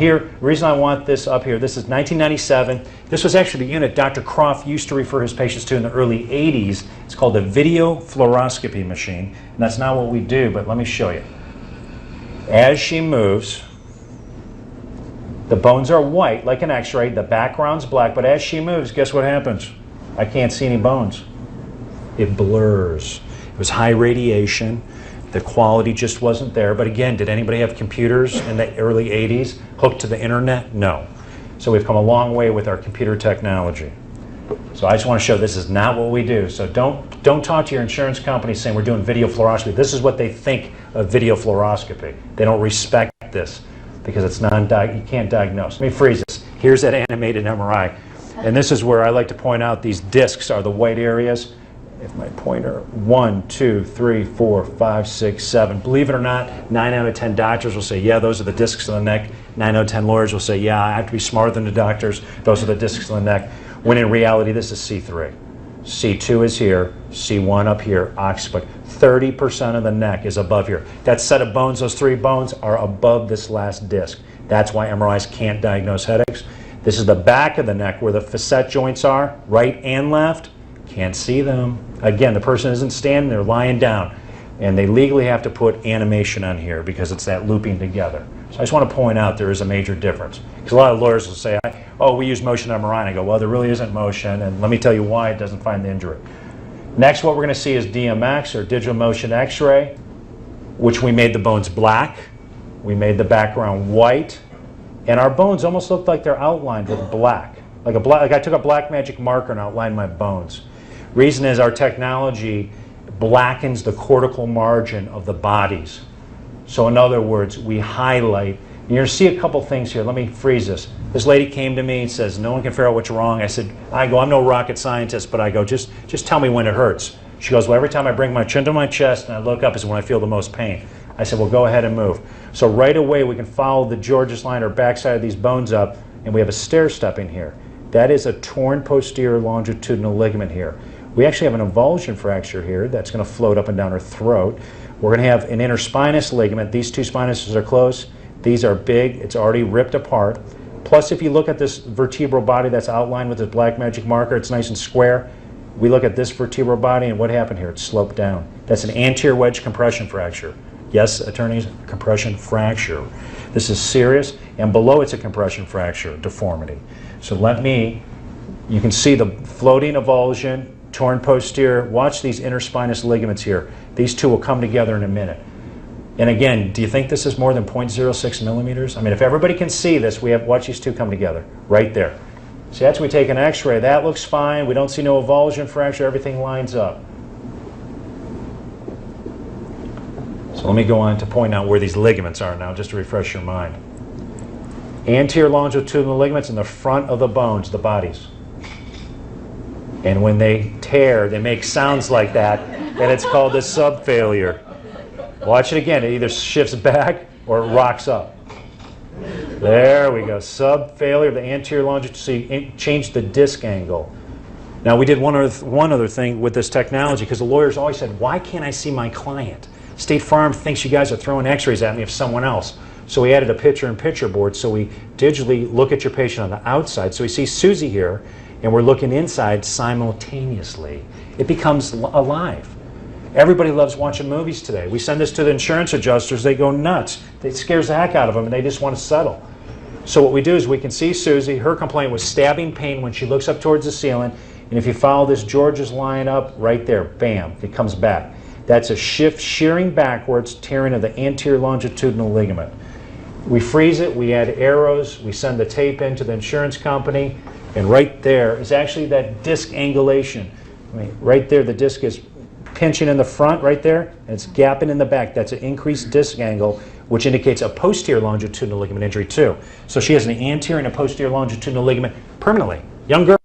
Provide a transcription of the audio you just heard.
Here, the reason I want this up here, this is 1997. This was actually the unit Dr. Croft used to refer his patients to in the early 80s. It's called the video fluoroscopy machine, and that's not what we do, but let me show you. As she moves, the bones are white like an x-ray, the background's black, but as she moves, guess what happens? I can't see any bones. It blurs. It was high radiation. The quality just wasn't there. But again, did anybody have computers in the early 80s hooked to the internet? No. So we've come a long way with our computer technology. So I just want to show this is not what we do. So don't talk to your insurance company saying we're doing video fluoroscopy. This is what they think of video fluoroscopy. They don't respect this because it's you can't diagnose. Let me freeze this. Here's that animated MRI. And this is where I like to point out these discs are the white areas. If my pointer, 1, 2, 3, 4, 5, 6, 7. Believe it or not, 9 out of 10 doctors will say, yeah, those are the discs of the neck. 9 out of 10 lawyers will say, yeah, I have to be smarter than the doctors. Those are the discs of the neck. When in reality, this is C3. C2 is here, C1 up here, occiput. 30% of the neck is above here. That set of bones, those 3 bones, are above this last disc. That's why MRIs can't diagnose headaches. This is the back of the neck where the facet joints are, right and left. Can't see them. Again, the person isn't standing, they're lying down. And they legally have to put animation on here because it's that looping together. So I just want to point out there is a major difference. Because a lot of lawyers will say, oh, we use motion MRI. And I go, well, there really isn't motion. And let me tell you why it doesn't find the injury. Next, what we're going to see is DMX, or digital motion x-ray, which we made the bones black. We made the background white. And our bones almost look like they're outlined with black. Like I took a black magic marker and outlined my bones. Reason is our technology blackens the cortical margin of the bodies. So in other words, we highlight. You're going to see a couple things here. Let me freeze this. This lady came to me and says, no one can figure out what's wrong. I go, I'm no rocket scientist, but I go, just tell me when it hurts. She goes, well, every time I bring my chin to my chest and I look up is when I feel the most pain. I said, well, go ahead and move. So right away we can follow the George's line or backside of these bones up, and we have a stair step in here. That is a torn posterior longitudinal ligament here. We actually have an avulsion fracture here that's going to float up and down her throat. We're going to have an interspinous ligament. These 2 spinuses are close. These are big. It's already ripped apart. Plus, if you look at this vertebral body that's outlined with this black magic marker, it's nice and square. We look at this vertebral body, and what happened here? It's sloped down. That's an anterior wedge compression fracture. Yes, attorneys, compression fracture. This is serious, and below it's a compression fracture, deformity. So you can see the floating avulsion, torn posterior. Watch these interspinous ligaments here. These 2 will come together in a minute. And again, do you think this is more than 0.06 millimeters? I mean, if everybody can see this, watch these 2 come together right there. See, that's when we take an x-ray. That looks fine. We don't see no avulsion fracture. Everything lines up. So let me go on to point out where these ligaments are now, just to refresh your mind. Anterior longitudinal ligaments in the front of the bones, the bodies. And when they tear, they make sounds like that, and it's called a subfailure. Watch it again. It either shifts back or it rocks up. There we go. Subfailure of the anterior longitudinal. So you change the disc angle. Now we did one other thing with this technology, because the lawyers always said, why can't I see my client? State Farm thinks you guys are throwing x-rays at me of someone else. So we added a picture-in-picture board, so we digitally look at your patient on the outside. So we see Susie here, and we're looking inside simultaneously. It becomes alive. Everybody loves watching movies today. We send this to the insurance adjusters, they go nuts. It scares the heck out of them, and they just want to settle. So what we do is we can see Susie, her complaint was stabbing pain when she looks up towards the ceiling, and if you follow this George's line up, right there, bam, it comes back. That's a shift, shearing backwards, tearing of the anterior longitudinal ligament. We freeze it, we add arrows, we send the tape into the insurance company, and right there is actually that disc angulation. I mean, right there, the disc is pinching in the front right there, and it's gapping in the back. That's an increased disc angle, which indicates a posterior longitudinal ligament injury too. So she has an anterior and a posterior longitudinal ligament permanently. Young girl.